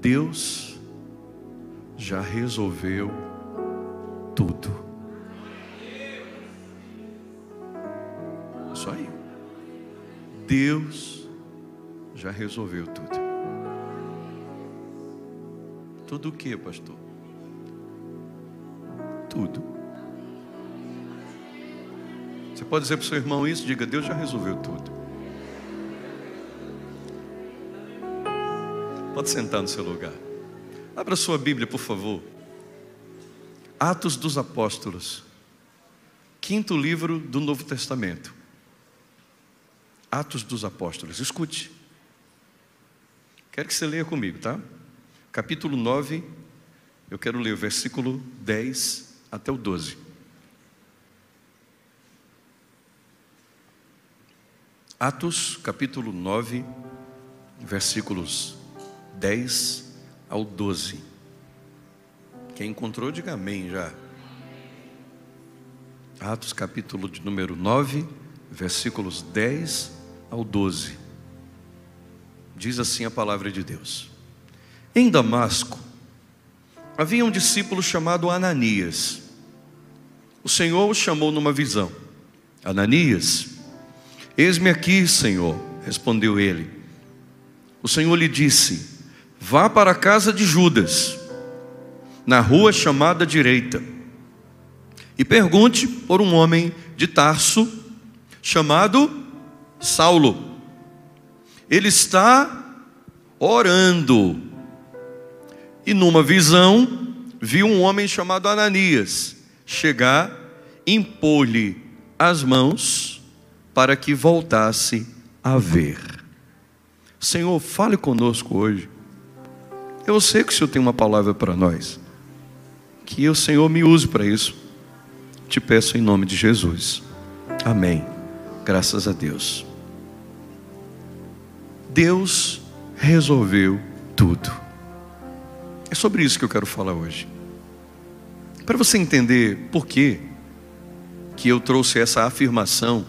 Deus já resolveu tudo. Isso aí. Deus já resolveu tudo. Tudo o que, pastor? Tudo. Você pode dizer para o seu irmão isso? Diga: Deus já resolveu tudo. Pode sentar no seu lugar. Abra sua Bíblia, por favor. Atos dos Apóstolos, 5º livro do Novo Testamento. Atos dos Apóstolos. Escute. Quero que você leia comigo, tá? Capítulo 9, eu quero ler o versículo 10 até o 12. Atos, capítulo 9, versículos 10 ao 12. Quem encontrou, diga amém já. Atos, capítulo de número 9, versículos 10 ao 12. Diz assim a palavra de Deus: Em Damasco havia um discípulo chamado Ananias. O Senhor o chamou numa visão. Ananias. Eis-me aqui, Senhor, respondeu ele. O Senhor lhe disse: Vá para a casa de Judas, na rua chamada Direita, e pergunte por um homem de Tarso, chamado Saulo. Ele está orando. E numa visão, viu um homem chamado Ananias chegar, impor-lhe as mãos para que voltasse a ver. Senhor, fale conosco hoje. Eu sei que o Senhor tem uma palavra para nós. Que o Senhor me use para isso. Te peço em nome de Jesus. Amém. Graças a Deus. Deus resolveu tudo. É sobre isso que eu quero falar hoje. Para você entender por que eu trouxe essa afirmação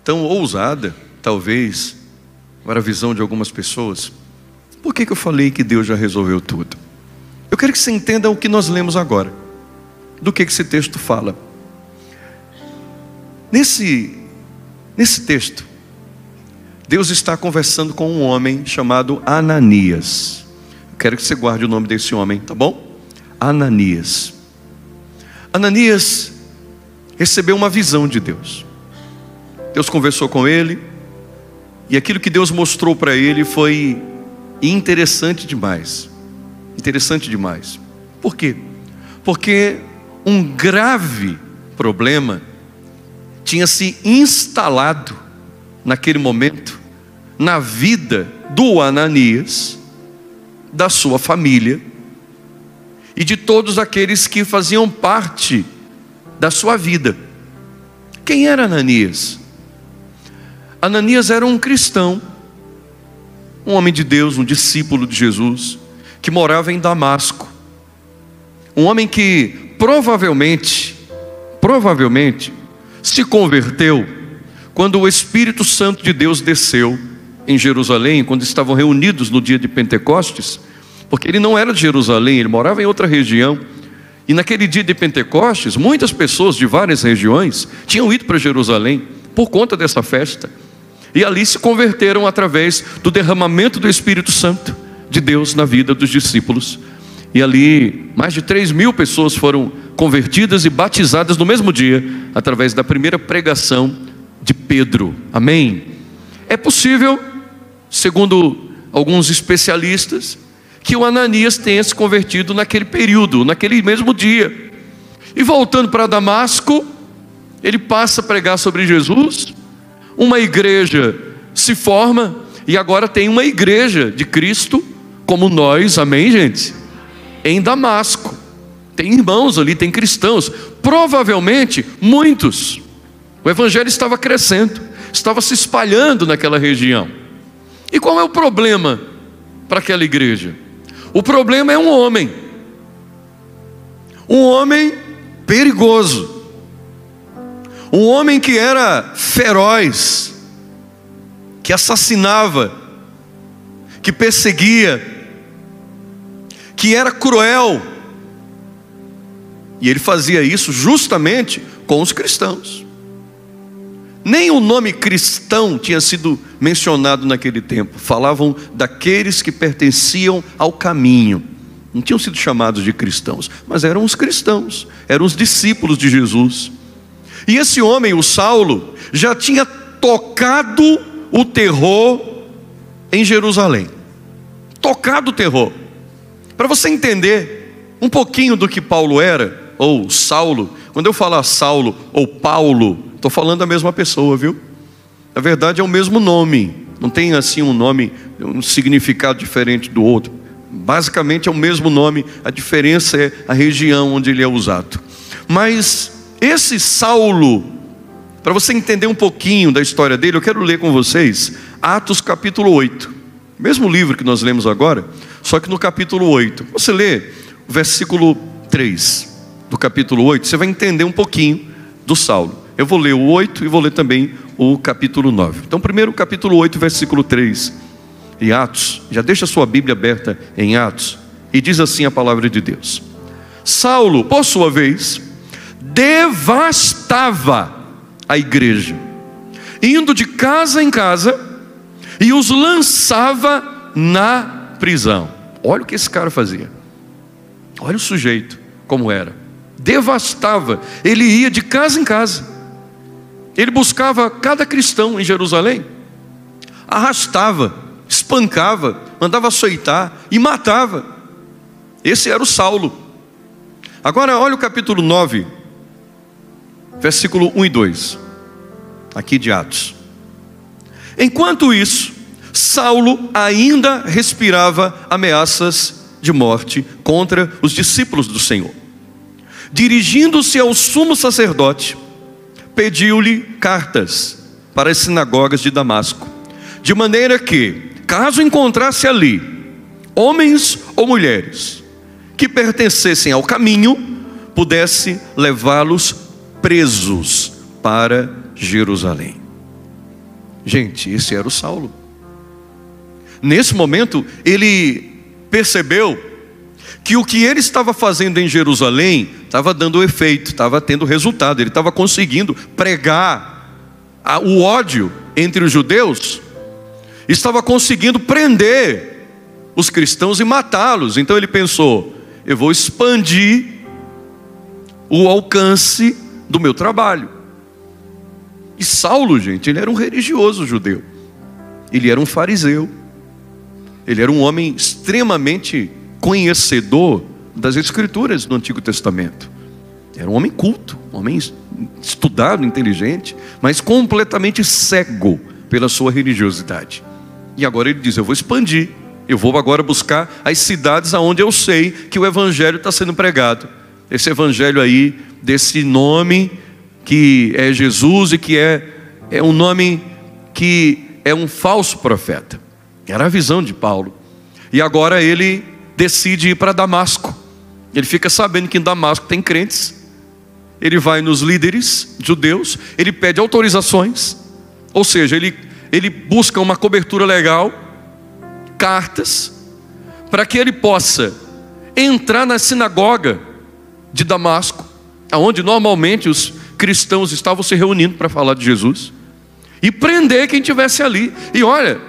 tão ousada, talvez, para a visão de algumas pessoas. Por que eu falei que Deus já resolveu tudo? Eu quero que você entenda o que nós lemos agora. Do que esse texto fala. Nesse texto, Deus está conversando com um homem chamado Ananias. Eu quero que você guarde o nome desse homem, tá bom? Ananias. Ananias recebeu uma visão de Deus. Deus conversou com ele, e aquilo que Deus mostrou para ele foi interessante demais. Interessante demais. Por quê? Porque um grave problema tinha se instalado naquele momento na vida do Ananias, da sua família e de todos aqueles que faziam parte da sua vida. Quem era Ananias? Ananias era um cristão, um homem de Deus, um discípulo de Jesus, que morava em Damasco. Um homem que provavelmente se converteu quando o Espírito Santo de Deus desceu em Jerusalém, quando estavam reunidos no dia de Pentecostes, porque ele não era de Jerusalém, ele morava em outra região. E naquele dia de Pentecostes, muitas pessoas de várias regiões tinham ido para Jerusalém por conta dessa festa. E ali se converteram através do derramamento do Espírito Santo de Deus na vida dos discípulos. E ali mais de 3.000 pessoas foram convertidas e batizadas no mesmo dia, através da primeira pregação de Pedro. Amém? É possível, segundo alguns especialistas, que o Ananias tenha se convertido naquele período, naquele mesmo dia. E voltando para Damasco, ele passa a pregar sobre Jesus. Uma igreja se forma, e agora tem uma igreja de Cristo, como nós, amém, gente? Em Damasco. Tem irmãos ali, tem cristãos, provavelmente muitos. O evangelho estava crescendo, estava se espalhando naquela região. E qual é o problema para aquela igreja? O problema é um homem perigoso, um homem que era feroz, que assassinava, que perseguia, que era cruel. E ele fazia isso justamente com os cristãos. Nem o nome cristão tinha sido mencionado naquele tempo. Falavam daqueles que pertenciam ao caminho. Não tinham sido chamados de cristãos, mas eram os cristãos, eram os discípulos de Jesus. E esse homem, o Saulo, já tinha tocado o terror em Jerusalém. Tocado o terror. Para você entender um pouquinho do que Paulo era, ou Saulo, quando eu falar Saulo ou Paulo, estou falando da mesma pessoa, viu? Na verdade é o mesmo nome, não tem assim um nome, um significado diferente do outro. Basicamente é o mesmo nome, a diferença é a região onde ele é usado. Mas esse Saulo, para você entender um pouquinho da história dele, eu quero ler com vocês Atos capítulo 8. Mesmo livro que nós lemos agora, só que no capítulo 8. Você lê o versículo 3 do capítulo 8, você vai entender um pouquinho do Saulo. Eu vou ler o 8 e vou ler também o capítulo 9. Então primeiro o capítulo 8, versículo 3 em Atos. Já deixa a sua Bíblia aberta em Atos. E diz assim a palavra de Deus: Saulo, por sua vez, devastava a igreja, indo de casa em casa, e os lançava na prisão. Olha o que esse cara fazia. Olha o sujeito como era. Devastava. Ele ia de casa em casa. Ele buscava cada cristão em Jerusalém, arrastava, espancava, mandava açoitar e matava. Esse era o Saulo. Agora olha o capítulo 9, versículo 1 e 2 aqui de Atos. Enquanto isso, Saulo ainda respirava ameaças de morte contra os discípulos do Senhor. Dirigindo-se ao sumo sacerdote, pediu-lhe cartas para as sinagogas de Damasco, de maneira que, caso encontrasse ali homens ou mulheres que pertencessem ao caminho, pudesse levá-los presos para Jerusalém. Gente, esse era o Saulo. Nesse momento, ele percebeu que o que ele estava fazendo em Jerusalém estava dando efeito, estava tendo resultado. Ele estava conseguindo pregar o ódio entre os judeus, estava conseguindo prender os cristãos e matá-los. Então ele pensou: eu vou expandir o alcance do meu trabalho. E Saulo, gente, ele era um religioso judeu, ele era um fariseu, ele era um homem extremamente conhecedor das Escrituras do Antigo Testamento. Era um homem culto, um homem estudado, inteligente, mas completamente cego pela sua religiosidade. E agora ele diz: eu vou expandir, eu vou agora buscar as cidades aonde eu sei que o Evangelho está sendo pregado. Esse Evangelho aí, desse nome que é Jesus e que é um nome que é um falso profeta. Era a visão de Paulo. E agora ele decide ir para Damasco. Ele fica sabendo que em Damasco tem crentes. Ele vai nos líderes judeus, ele pede autorizações, ou seja, ele busca uma cobertura legal, cartas, para que ele possa entrar na sinagoga de Damasco, onde normalmente os cristãos estavam se reunindo para falar de Jesus, e prender quem estivesse ali. E olha,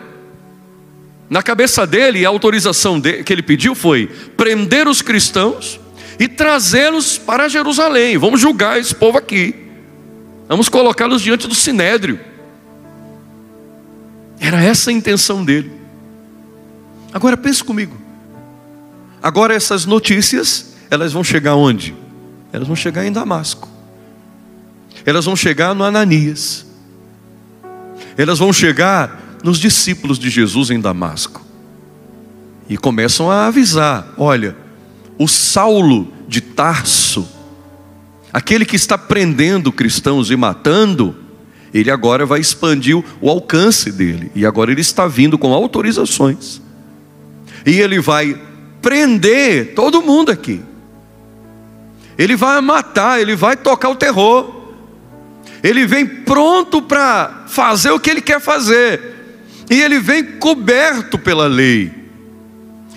na cabeça dele, a autorização que ele pediu foi prender os cristãos e trazê-los para Jerusalém. Vamos julgar esse povo aqui, vamos colocá-los diante do sinédrio. Era essa a intenção dele. Agora pense comigo. Agora essas notícias, elas vão chegar onde? Elas vão chegar em Damasco. Elas vão chegar no Ananias. Elas vão chegar nos discípulos de Jesus em Damasco. E começam a avisar: olha, o Saulo de Tarso, aquele que está prendendo cristãos e matando, ele agora vai expandir o alcance dele. E agora ele está vindo com autorizações. E ele vai prender todo mundo aqui. Ele vai matar, ele vai tocar o terror. Ele vem pronto para fazer o que ele quer fazer. E ele vem coberto pela lei.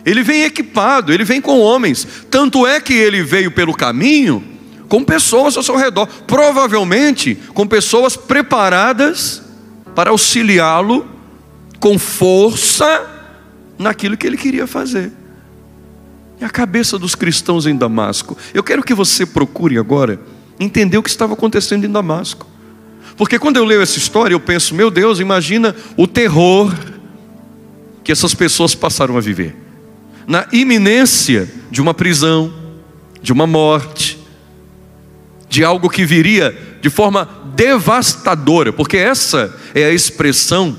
Ele vem equipado, ele vem com homens. Tanto é que ele veio pelo caminho com pessoas ao seu redor, provavelmente com pessoas preparadas para auxiliá-lo com força naquilo que ele queria fazer. E a cabeça dos cristãos em Damasco. Eu quero que você procure agora entender o que estava acontecendo em Damasco. Porque quando eu leio essa história, eu penso, meu Deus, imagina o terror que essas pessoas passaram a viver. Na iminência de uma prisão, de uma morte, de algo que viria de forma devastadora. Porque essa é a expressão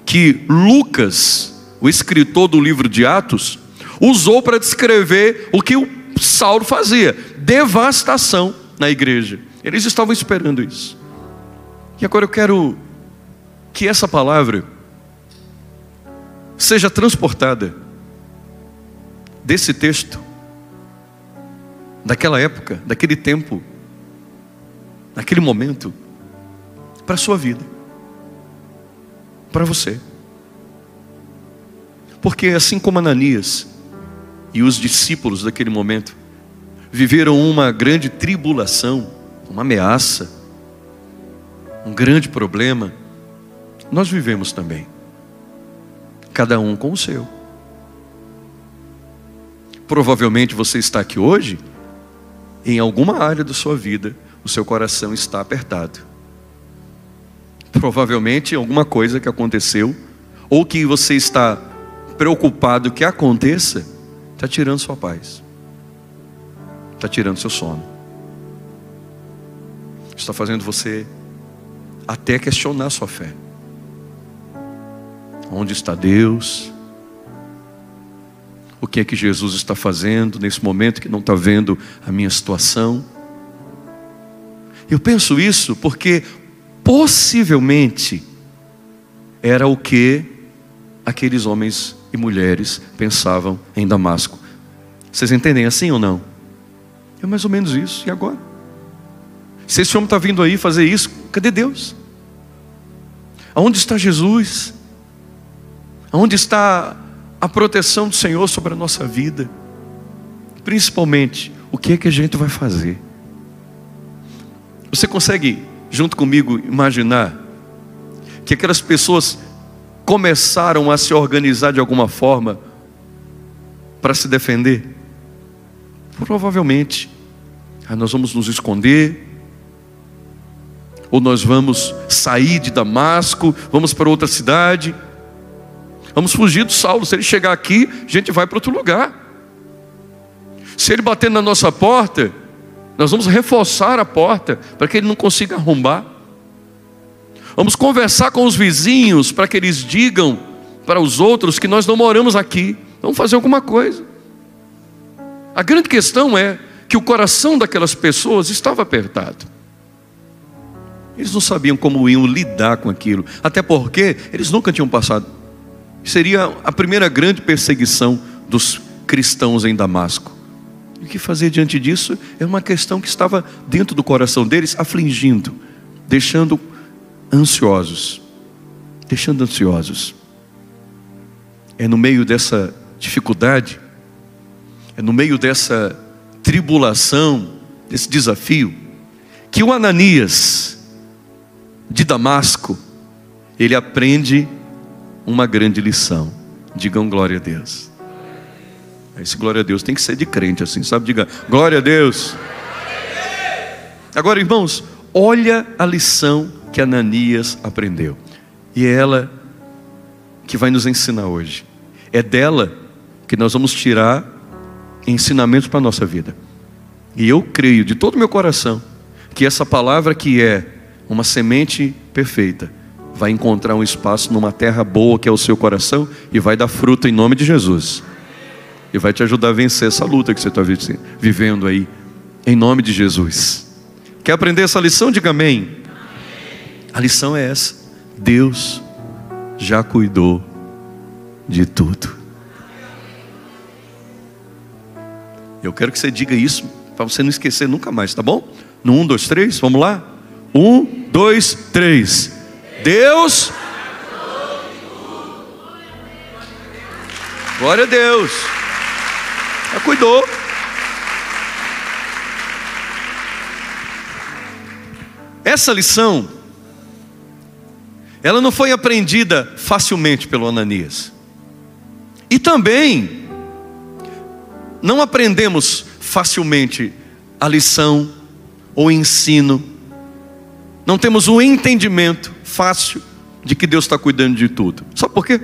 que Lucas, o escritor do livro de Atos, usou para descrever o que o Saulo fazia. Devastação na igreja. Eles estavam esperando isso. E agora eu quero que essa palavra seja transportada desse texto, daquela época, daquele tempo, naquele momento, para a sua vida, para você. Porque assim como Ananias e os discípulos daquele momento viveram uma grande tribulação, uma ameaça, um grande problema, nós vivemos também, cada um com o seu. Provavelmente você está aqui hoje, em alguma área da sua vida, o seu coração está apertado. Provavelmente alguma coisa que aconteceu, ou que você está preocupado que aconteça, está tirando sua paz, está tirando seu sono, está fazendo você até questionar sua fé. Onde está Deus? O que é que Jesus está fazendo nesse momento que não está vendo a minha situação? Eu penso isso porque possivelmente era o que aqueles homens e mulheres pensavam em Damasco. Vocês entendem assim ou não? É mais ou menos isso. E agora? Se esse homem está vindo aí fazer isso, cadê Deus? Aonde está Jesus? Aonde está a proteção do Senhor sobre a nossa vida? Principalmente, o que é que a gente vai fazer? Você consegue, junto comigo, imaginar que aquelas pessoas começaram a se organizar de alguma forma para se defender? Provavelmente, nós vamos nos esconder, ou nós vamos sair de Damasco, vamos para outra cidade, vamos fugir do Saulo. Se ele chegar aqui, a gente vai para outro lugar. Se ele bater na nossa porta, nós vamos reforçar a porta para que ele não consiga arrombar. Vamos conversar com os vizinhos para que eles digam para os outros que nós não moramos aqui. Vamos fazer alguma coisa. A grande questão é que o coração daquelas pessoas estava apertado. Eles não sabiam como iam lidar com aquilo, até porque eles nunca tinham passado. Seria a primeira grande perseguição dos cristãos em Damasco. E o que fazer diante disso é uma questão que estava dentro do coração deles, afligindo, deixando ansiosos. É no meio dessa dificuldade, é no meio dessa tribulação, desse desafio, que o Ananias de Damasco, ele aprende uma grande lição. Digam glória a Deus. Esse glória a Deus tem que ser de crente assim, sabe? Diga glória a Deus. Agora, irmãos, olha a lição que Ananias aprendeu. E é ela que vai nos ensinar hoje. É dela que nós vamos tirar ensinamentos para a nossa vida. E eu creio de todo o meu coração que essa palavra, que é uma semente perfeita, vai encontrar um espaço numa terra boa que é o seu coração e vai dar fruto em nome de Jesus. E vai te ajudar a vencer essa luta que você está vivendo aí, em nome de Jesus. Quer aprender essa lição? Diga amém. A lição é essa: Deus já cuidou de tudo. Eu quero que você diga isso para você não esquecer nunca mais, tá bom? No 1, 2, 3, vamos lá? 1, 2, 3. Deus. Glória a Deus. Já cuidou. Essa lição, ela não foi aprendida facilmente pelo Ananias. E também não aprendemos facilmente a lição ou o ensino. Não temos um entendimento fácil de que Deus está cuidando de tudo. Sabe por quê?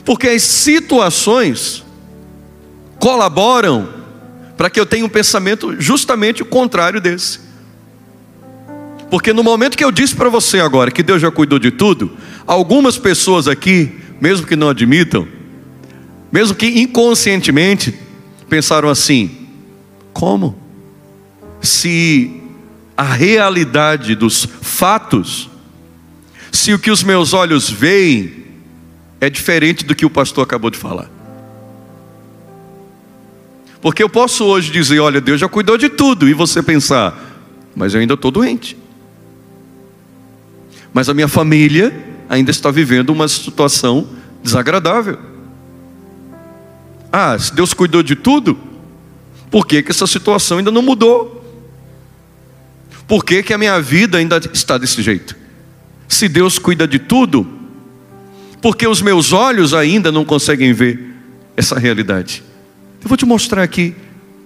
Porque as situações colaboram para que eu tenha um pensamento justamente o contrário desse. Porque no momento que eu disse para você agora que Deus já cuidou de tudo, algumas pessoas aqui, mesmo que não admitam, mesmo que inconscientemente, pensaram assim: como? Se a realidade dos fatos, se o que os meus olhos veem é diferente do que o pastor acabou de falar. Porque eu posso hoje dizer: olha, Deus já cuidou de tudo, e você pensar: mas eu ainda estou doente. Mas a minha família ainda está vivendo uma situação desagradável. Ah, se Deus cuidou de tudo, por que essa situação ainda não mudou? Por que a minha vida ainda está desse jeito? Se Deus cuida de tudo, por que os meus olhos ainda não conseguem ver essa realidade? Eu vou te mostrar aqui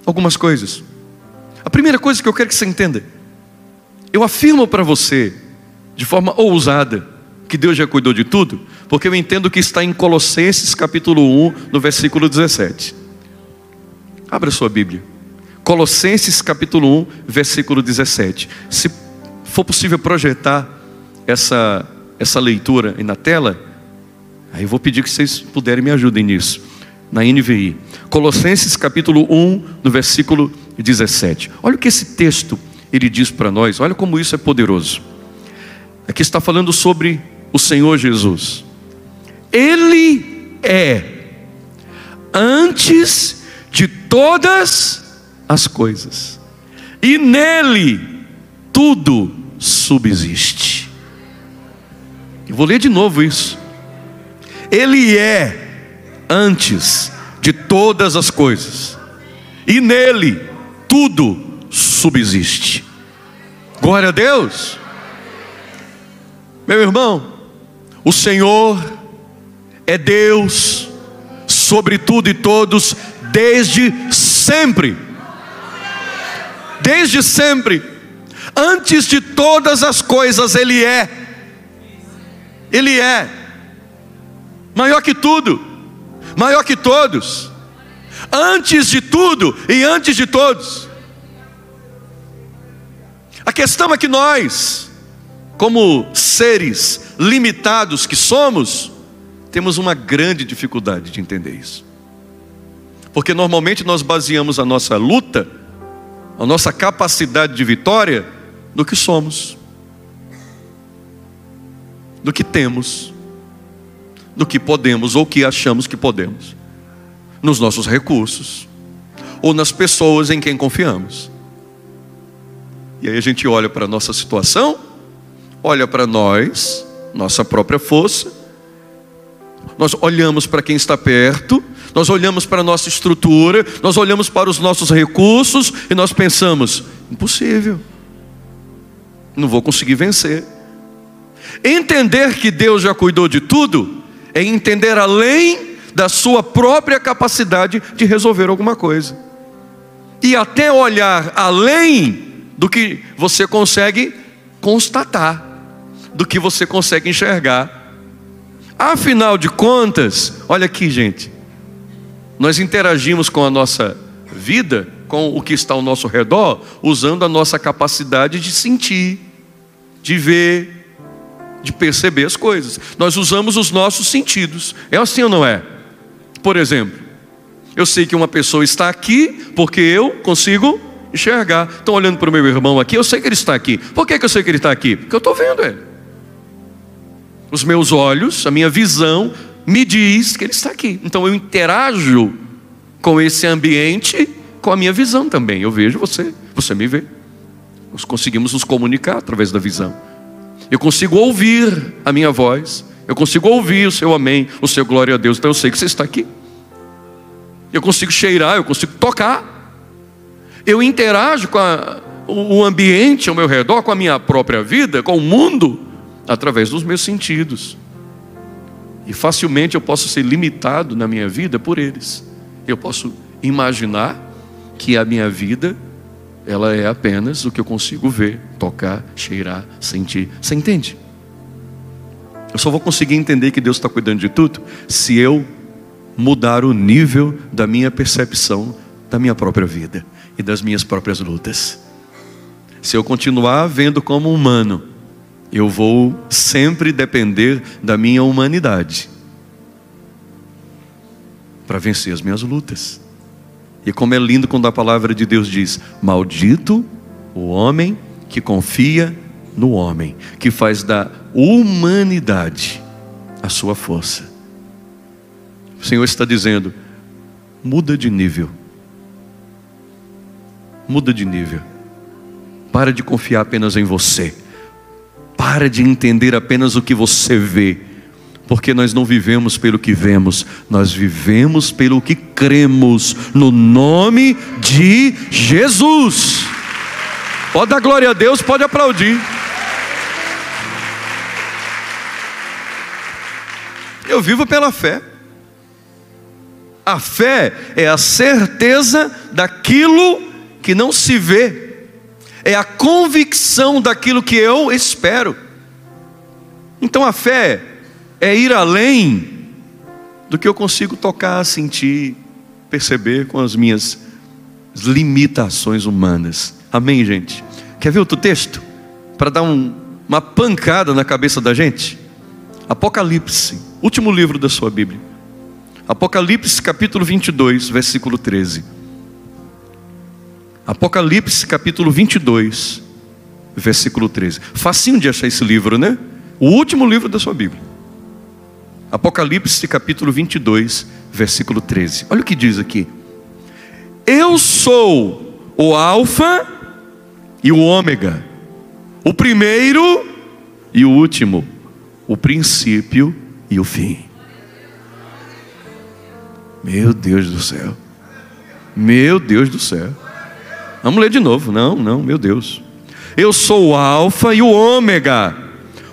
algumas coisas. A primeira coisa que eu quero que você entenda: eu afirmo para você, de forma ousada, que Deus já cuidou de tudo, porque eu entendo que está em Colossenses capítulo 1, no versículo 17. Abra sua Bíblia. Colossenses capítulo 1, versículo 17. Se for possível projetar essa leitura aí na tela, aí eu vou pedir que vocês puderem me ajudem nisso. Na NVI. Colossenses capítulo 1, no versículo 17. Olha o que esse texto ele diz para nós. Olha como isso é poderoso. Aqui está falando sobre o Senhor Jesus. Ele é antes de todas as coisas, e nele tudo subsiste. Eu vou ler de novo isso. Ele é antes de todas as coisas, e nele tudo subsiste. Glória a Deus. Meu irmão, o Senhor é Deus sobre tudo e todos desde sempre. Desde sempre. Antes de todas as coisas Ele é. Ele é maior que tudo, maior que todos, antes de tudo e antes de todos. A questão é que nós, como seres limitados que somos, temos uma grande dificuldade de entender isso. Porque normalmente nós baseamos a nossa luta, a nossa capacidade de vitória, no que somos, no que temos, no que podemos ou que achamos que podemos, nos nossos recursos, ou nas pessoas em quem confiamos. E aí a gente olha para a nossa situação, olha para nós, nossa própria força, nós olhamos para quem está perto, nós olhamos para a nossa estrutura, nós olhamos para os nossos recursos e nós pensamos: impossível, não vou conseguir vencer. Entender que Deus já cuidou de tudo é entender além da sua própria capacidade de resolver alguma coisa, e até olhar além do que você consegue constatar, do que você consegue enxergar. Afinal de contas, olha aqui, gente, nós interagimos com a nossa vida, com o que está ao nosso redor, usando a nossa capacidade de sentir, de ver, de perceber as coisas. Nós usamos os nossos sentidos. É assim ou não é? Por exemplo, eu sei que uma pessoa está aqui porque eu consigo enxergar. Estou olhando para o meu irmão aqui, eu sei que ele está aqui. Por que eu sei que ele está aqui? Porque eu estou vendo ele. Os meus olhos, a minha visão me diz que ele está aqui. Então eu interajo com esse ambiente com a minha visão também. Eu vejo você, você me vê. Nós conseguimos nos comunicar através da visão. Eu consigo ouvir a minha voz, eu consigo ouvir o seu amém, o seu glória a Deus. Então eu sei que você está aqui. eu consigo cheirar, eu consigo tocar, eu interajo com o ambiente ao meu redor, com a minha própria vida, com o mundo, através dos meus sentidos. E facilmente eu posso ser limitado na minha vida por eles. Eu posso imaginar que a minha vida, ela é apenas o que eu consigo ver, tocar, cheirar, sentir. Você entende? Eu só vou conseguir entender que Deus está cuidando de tudo se eu mudar o nível da minha percepção da minha própria vida e das minhas próprias lutas. Se eu continuar vendo como humano, eu vou sempre depender da minha humanidade para vencer as minhas lutas. E como é lindo quando a palavra de Deus diz: maldito o homem que confia no homem, que faz da humanidade a sua força. O Senhor está dizendo: muda de nível. Muda de nível. Para de confiar apenas em você. Para de entender apenas o que você vê. Porque nós não vivemos pelo que vemos, nós vivemos pelo que cremos, no nome de Jesus. Pode dar glória a Deus, pode aplaudir. Eu vivo pela fé. A fé é a certeza daquilo que não se vê. É a convicção daquilo que eu espero. Então a fé é ir além do que eu consigo tocar, sentir, perceber com as minhas limitações humanas. Amém, gente? Quer ver outro texto? Para dar uma pancada na cabeça da gente? Apocalipse, último livro da sua Bíblia. Apocalipse capítulo 22, versículo 13. Apocalipse capítulo 22, versículo 13. Facinho de achar esse livro, né? O último livro da sua Bíblia. Apocalipse capítulo 22, versículo 13. Olha o que diz aqui: eu sou o Alfa e o Ômega, o primeiro e o último, o princípio e o fim. Meu Deus do céu. Meu Deus do céu. Vamos ler de novo. Não, meu Deus. Eu sou o Alfa e o Ômega,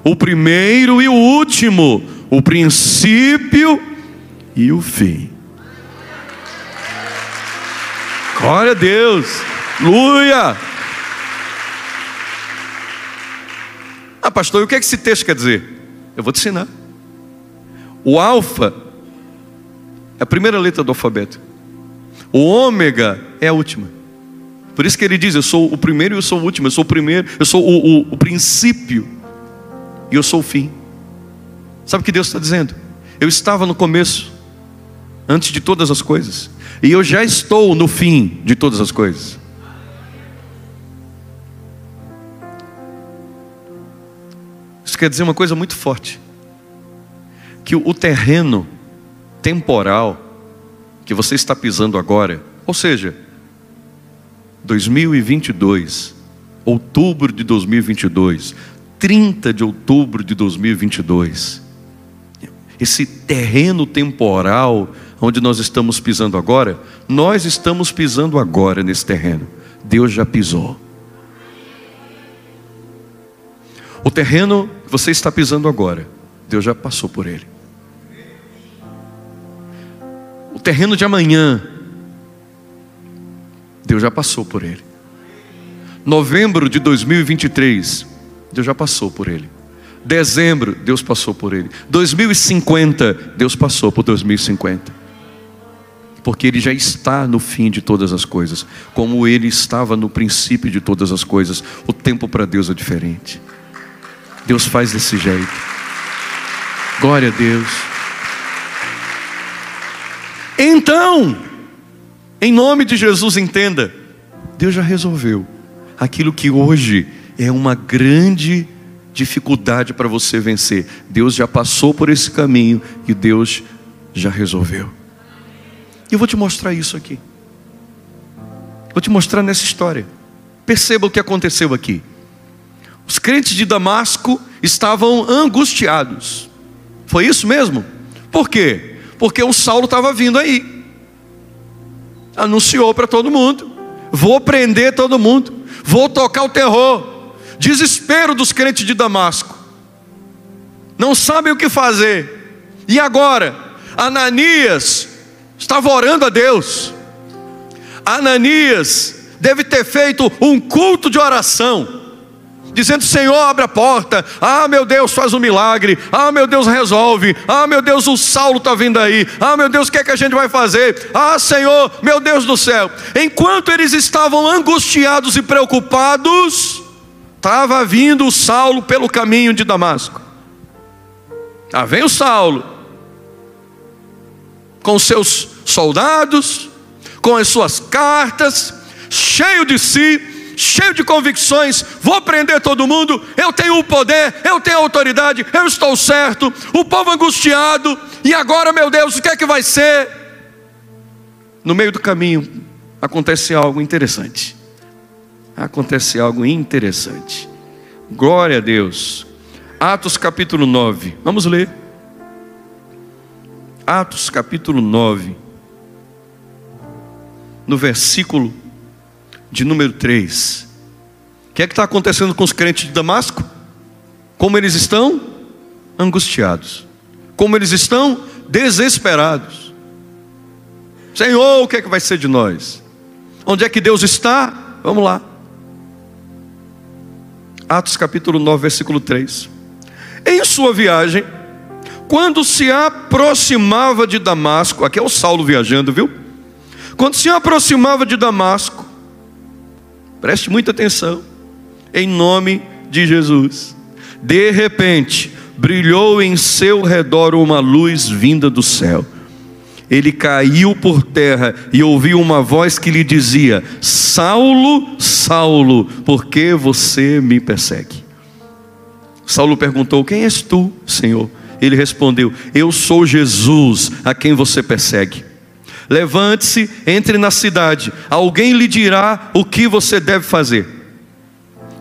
o primeiro e o último, o princípio e o fim. Glória a Deus. Aleluia. Ah, pastor, e o que esse texto quer dizer? Eu vou te ensinar. O Alfa é a primeira letra do alfabeto. O Ômega é a última. Por isso que ele diz: eu sou o primeiro e eu sou o último. Eu sou o primeiro, eu sou o princípio e eu sou o fim. Sabe o que Deus está dizendo? Eu estava no começo, antes de todas as coisas, e eu já estou no fim de todas as coisas. Isso quer dizer uma coisa muito forte: que o terreno temporal que você está pisando agora, ou seja, 2022, outubro de 2022, 30 de outubro de 2022, esse terreno temporal onde nós estamos pisando agora, nós estamos pisando agora nesse terreno. Deus já pisou. O terreno que você está pisando agora, Deus já passou por ele. O terreno de amanhã, Deus já passou por ele. Novembro de 2023, Deus já passou por ele. Dezembro, Deus passou por ele. 2050, Deus passou por 2050. Porque Ele já está no fim de todas as coisas, como Ele estava no princípio de todas as coisas. O tempo para Deus é diferente. Deus faz desse jeito. Glória a Deus. Então, em nome de Jesus, entenda: Deus já resolveu aquilo que hoje é uma grande dificuldade para você vencer. Deus já passou por esse caminho e Deus já resolveu. E eu vou te mostrar isso aqui. Vou te mostrar nessa história. Perceba o que aconteceu aqui. Os crentes de Damasco estavam angustiados. Foi isso mesmo? Por quê? Porque o Saulo estava vindo aí. anunciou para todo mundo: vou prender todo mundo, vou tocar o terror. Desespero dos crentes de Damasco, não sabem o que fazer. E agora, Ananias estava orando a Deus. Ananias deve ter feito um culto de oração, dizendo: Senhor, abre a porta. Ah, meu Deus, faz um milagre. Ah, meu Deus, resolve. Ah, meu Deus, o Saulo está vindo aí. Ah, meu Deus, o que é que a gente vai fazer? Ah, Senhor, meu Deus do céu. Enquanto eles estavam angustiados e preocupados, estava vindo o Saulo pelo caminho de Damasco. Ah, vem o Saulo com seus soldados, com as suas cartas, cheio de si, cheio de convicções: vou prender todo mundo, eu tenho o poder, eu tenho a autoridade, eu estou certo. O povo angustiado, e agora, meu Deus, o que é que vai ser? No meio do caminho acontece algo interessante. Glória a Deus. Atos capítulo 9, vamos ler. Atos capítulo 9, no versículo de número 3. O que é que está acontecendo com os crentes de Damasco? Como eles estão angustiados, como eles estão desesperados. Senhor, o que é que vai ser de nós? Onde é que Deus está? Vamos lá. Atos capítulo 9, versículo 3. Em sua viagem, quando se aproximava de Damasco, aqui é o Saulo viajando, viu? Quando se aproximava de Damasco, preste muita atenção, em nome de Jesus, de repente brilhou em seu redor uma luz vinda do céu. Ele caiu por terra e ouviu uma voz que lhe dizia: Saulo, Saulo, por que você me persegue? Saulo perguntou: quem és tu, Senhor? Ele respondeu: eu sou Jesus, a quem você persegue. Levante-se, entre na cidade, alguém lhe dirá o que você deve fazer.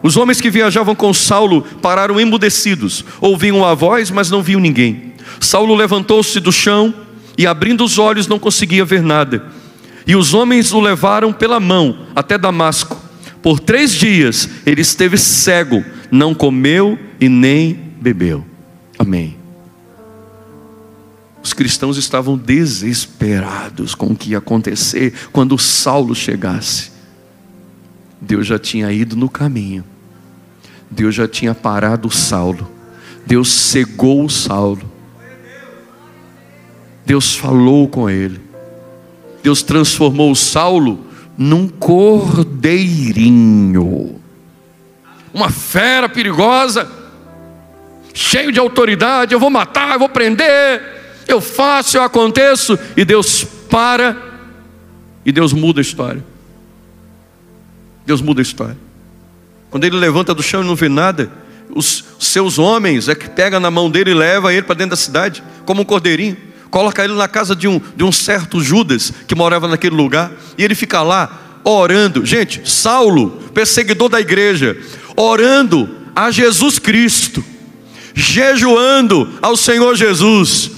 Os homens que viajavam com Saulo pararam emudecidos, ouviam a voz, mas não viam ninguém. Saulo levantou-se do chão e, abrindo os olhos, não conseguia ver nada. E os homens o levaram pela mão até Damasco. Por 3 dias ele esteve cego, não comeu e nem bebeu. Amém. Os cristãos estavam desesperados com o que ia acontecer quando Saulo chegasse. Deus já tinha ido no caminho. Deus já tinha parado o Saulo. Deus cegou o Saulo. Deus falou com ele. Deus transformou o Saulo num cordeirinho, uma fera perigosa, cheio de autoridade. Eu vou matar, eu vou prender, eu faço, eu aconteço. E Deus para, e Deus muda a história. Deus muda a história. Quando ele levanta do chão e não vê nada, os seus homens é que pega na mão dele e leva ele para dentro da cidade, como um cordeirinho. Coloca ele na casa de um certo Judas, que morava naquele lugar. E ele fica lá, orando. Gente, Saulo, perseguidor da igreja, orando a Jesus Cristo, jejuando ao Senhor Jesus,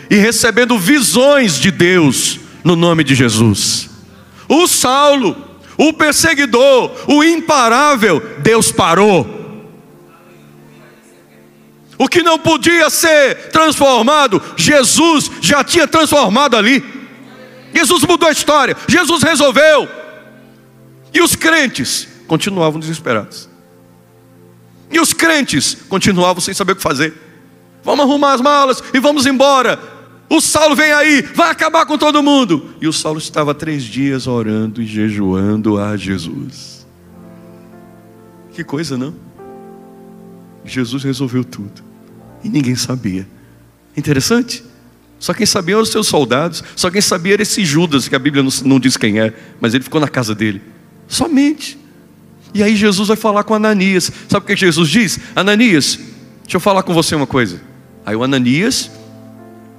e recebendo visões de Deus, no nome de Jesus. O Saulo, o perseguidor, o imparável, Deus parou. O que não podia ser transformado, Jesus já tinha transformado ali. Jesus mudou a história, Jesus resolveu. E os crentes continuavam desesperados. E os crentes continuavam sem saber o que fazer. Vamos arrumar as malas e vamos embora. O Saulo vem aí, vai acabar com todo mundo. E o Saulo estava 3 dias orando e jejuando a Jesus. Que coisa, não? Jesus resolveu tudo. E ninguém sabia. Interessante. Só quem sabia eram os seus soldados. Só quem sabia era esse Judas, que a Bíblia não diz quem é, mas ele ficou na casa dele. Somente. E aí Jesus vai falar com Ananias. Sabe o que Jesus diz? Ananias, deixa eu falar com você uma coisa. Aí o Ananias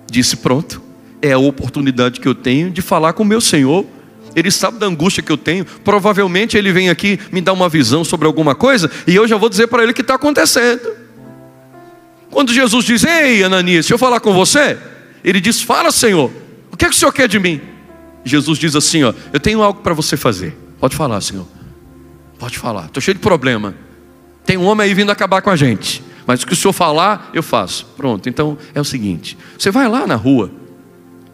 disse: pronto, é a oportunidade que eu tenho de falar com o meu Senhor. Ele sabe da angústia que eu tenho. Provavelmente ele vem aqui me dar uma visão sobre alguma coisa, e eu já vou dizer para ele o que está acontecendo. Quando Jesus diz: ei, Ananias, deixa eu falar com você, ele diz: fala, Senhor, o que é que o Senhor quer de mim? Jesus diz assim, ó: eu tenho algo para você fazer. Pode falar, Senhor. Pode falar. Estou cheio de problema. Tem um homem aí vindo acabar com a gente. Mas o que o Senhor falar, eu faço. Pronto, então é o seguinte. Você vai lá na rua,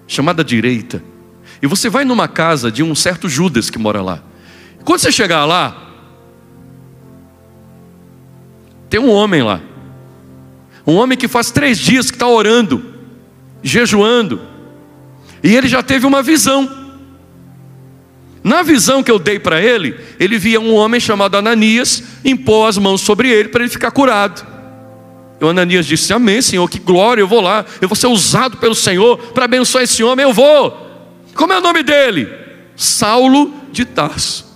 chamada direita, e você vai numa casa de um certo Judas que mora lá. Quando você chegar lá, tem um homem lá. Um homem que faz 3 dias que está orando, jejuando. E ele já teve uma visão. Na visão que eu dei para ele, ele via um homem chamado Ananias impor as mãos sobre ele para ele ficar curado. E o Ananias disse: amém, Senhor, que glória, eu vou lá, eu vou ser usado pelo Senhor para abençoar esse homem, eu vou. Como é o nome dele? Saulo de Tarso.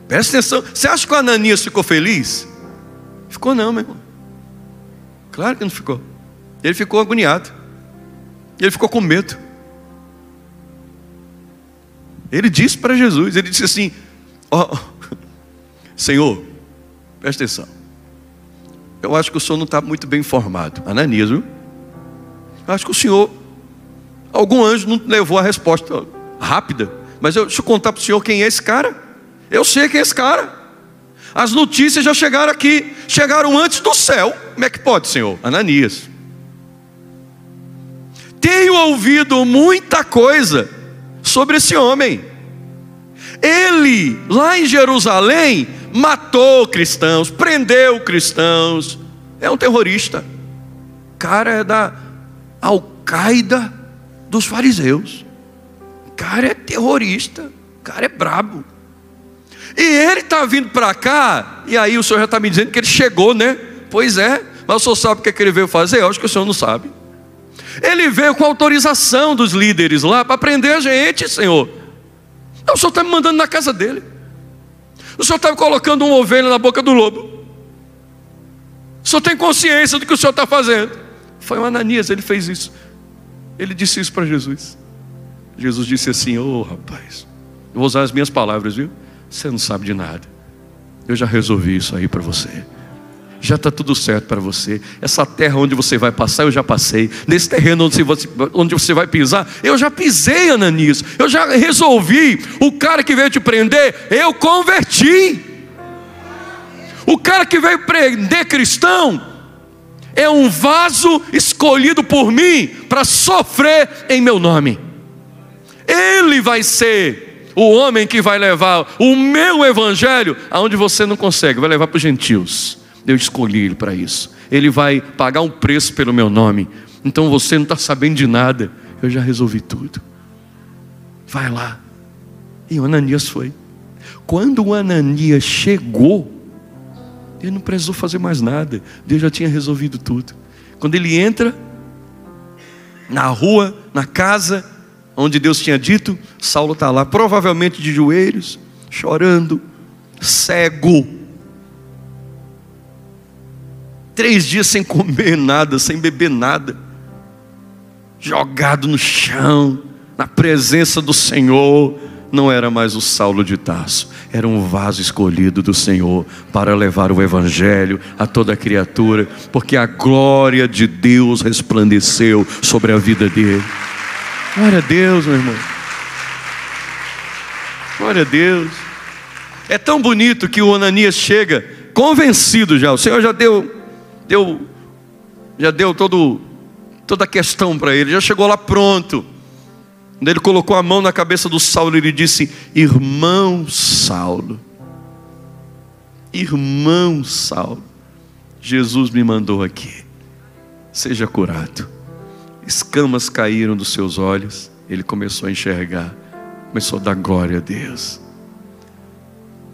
Presta atenção. Você acha que o Ananias ficou feliz? Ficou não, meu irmão. Claro que não ficou. Ele ficou agoniado. Ele ficou com medo. Ele disse para Jesus, ele disse assim: ó, Senhor, presta atenção, eu acho que o Senhor não está muito bem informado. Ananias, viu? Eu acho que o Senhor, algum anjo não levou a resposta rápida. Mas deixa eu contar para o Senhor quem é esse cara. Eu sei quem é esse cara. As notícias já chegaram aqui, chegaram antes do céu. Como é que pode, Senhor? Ananias, tenho ouvido muita coisa sobre esse homem. Ele, lá em Jerusalém, matou cristãos, prendeu cristãos. É um terrorista. O cara é da Al-Qaeda dos fariseus. O cara é terrorista. O cara é brabo. E ele está vindo para cá. E aí o senhor já está me dizendo que ele chegou, né? Pois é. Mas o senhor sabe o que ele veio fazer? Eu acho que o senhor não sabe. Ele veio com autorização dos líderes lá para prender a gente, Senhor. Então, o Senhor está me mandando na casa dele. O Senhor está colocando uma ovelha na boca do lobo. O Senhor tem consciência do que o Senhor está fazendo. Foi o Ananias, ele fez isso. Ele disse isso para Jesus. Jesus disse assim: ô rapaz, eu vou usar as minhas palavras, viu? Você não sabe de nada. Eu já resolvi isso aí para você. Já está tudo certo para você. Essa terra onde você vai passar, eu já passei. Nesse terreno onde você vai pisar, eu já pisei, Ananias. Eu já resolvi. O cara que veio te prender, eu converti. O cara que veio prender cristão é um vaso escolhido por mim para sofrer em meu nome. Ele vai ser o homem que vai levar o meu evangelho aonde você não consegue, vai levar para os gentios. Eu escolhi ele para isso. Ele vai pagar um preço pelo meu nome. Então você não está sabendo de nada. Eu já resolvi tudo. Vai lá. E o Ananias foi. Quando o Ananias chegou, ele não precisou fazer mais nada. Deus já tinha resolvido tudo. Quando ele entra na rua, na casa onde Deus tinha dito, Saulo está lá, provavelmente de joelhos, chorando, cego. 3 dias sem comer nada, sem beber nada, jogado no chão, na presença do Senhor. Não era mais o Saulo de Tarso, era um vaso escolhido do Senhor para levar o evangelho a toda criatura, porque a glória de Deus resplandeceu sobre a vida dele. Glória a Deus, meu irmão. Glória a Deus. É tão bonito que o Ananias chega convencido já. O Senhor já deu toda a questão para ele, já chegou lá pronto. Quando ele colocou a mão na cabeça do Saulo, ele disse: irmão Saulo, irmão Saulo, Jesus me mandou aqui, seja curado. Escamas caíram dos seus olhos, ele começou a enxergar, começou a dar glória a Deus,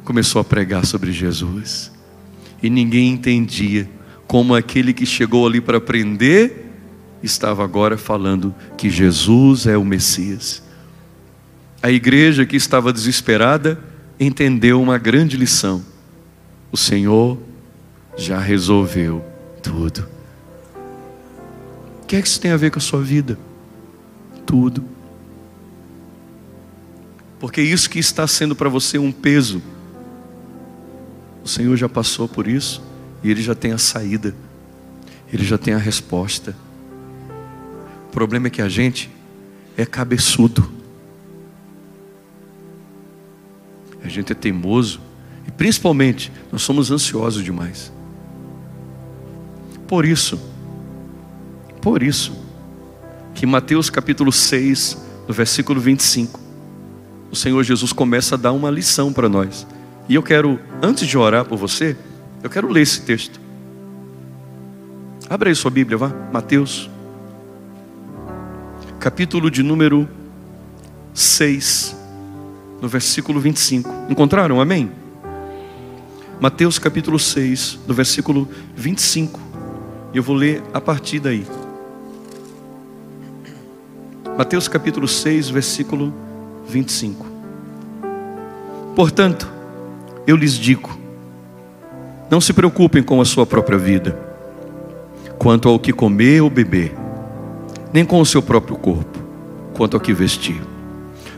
começou a pregar sobre Jesus. E ninguém entendia como aquele que chegou ali para prender estava agora falando que Jesus é o Messias. A igreja que estava desesperada entendeu uma grande lição: o Senhor já resolveu tudo. O que é que isso tem a ver com a sua vida? Tudo. Porque isso que está sendo para você um peso, o Senhor já passou por isso. E Ele já tem a saída, Ele já tem a resposta. problema é que a gente é cabeçudo. A gente é teimoso. E principalmente, nós somos ansiosos demais. Por isso, que em Mateus capítulo 6, no versículo 25, o Senhor Jesus começa a dar uma lição para nós. E eu quero, antes de orar por você, eu quero ler esse texto. Abra aí sua Bíblia, vá. Mateus, capítulo de número 6, no versículo 25. Encontraram? Amém? Mateus capítulo 6, no versículo 25. E eu vou ler a partir daí. Mateus capítulo 6, versículo 25. Portanto, eu lhes digo, não se preocupem com a sua própria vida, quanto ao que comer ou beber, nem com o seu próprio corpo, quanto ao que vestir.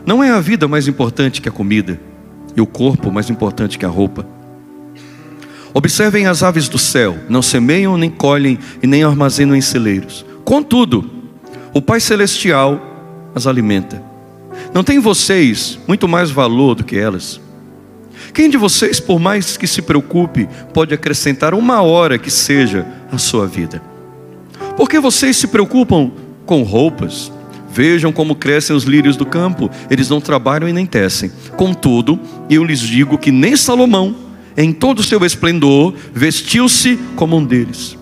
Não é a vida mais importante que a comida, e o corpo mais importante que a roupa? Observem as aves do céu, não semeiam, nem colhem, e nem armazenam em celeiros. Contudo, o Pai Celestial as alimenta. Não tem vocês muito mais valor do que elas? Quem de vocês, por mais que se preocupe, pode acrescentar uma hora que seja à sua vida? Por que vocês se preocupam com roupas? Vejam como crescem os lírios do campo, eles não trabalham e nem tecem. Contudo, eu lhes digo que nem Salomão, em todo o seu esplendor, vestiu-se como um deles.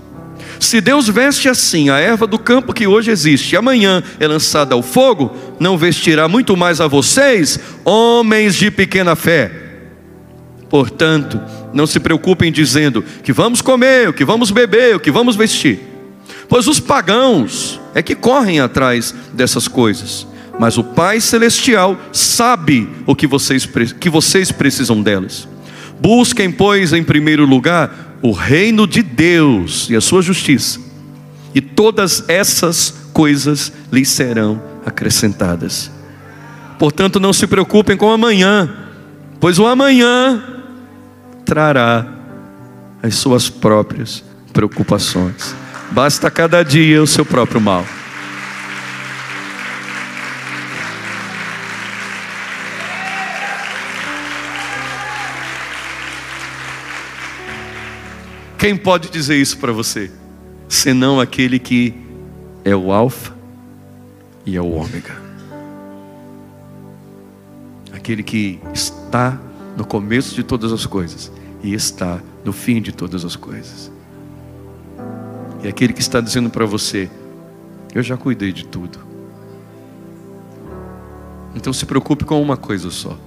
Se Deus veste assim a erva do campo que hoje existe, e amanhã é lançada ao fogo, não vestirá muito mais a vocês, homens de pequena fé? Portanto, não se preocupem dizendo que vamos comer, o que vamos beber, o que vamos vestir. Pois os pagãos é que correm atrás dessas coisas. Mas o Pai Celestial sabe o que vocês precisam delas. Busquem, pois, em primeiro lugar, o reino de Deus e a sua justiça. E todas essas coisas lhes serão acrescentadas. Portanto, não se preocupem com o amanhã, pois o amanhã trará as suas próprias preocupações. Basta cada dia o seu próprio mal. Quem pode dizer isso para você? Senão aquele que é o alfa e é o ômega. Aquele que está no começo de todas as coisas e está no fim de todas as coisas. E aquele que está dizendo para você: eu já cuidei de tudo. Então se preocupe com uma coisa só: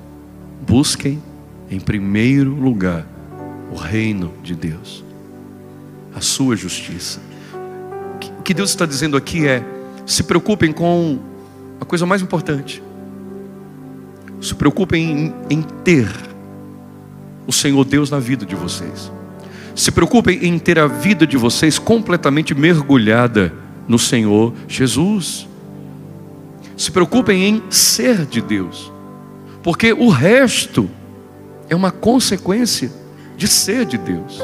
busquem em primeiro lugar o reino de Deus, a sua justiça. O que Deus está dizendo aqui é: se preocupem com a coisa mais importante. Se preocupem em ter o Senhor Deus na vida de vocês. Se preocupem em ter a vida de vocês completamente mergulhada no Senhor Jesus. Se preocupem em ser de Deus, porque o resto é uma consequência de ser de Deus.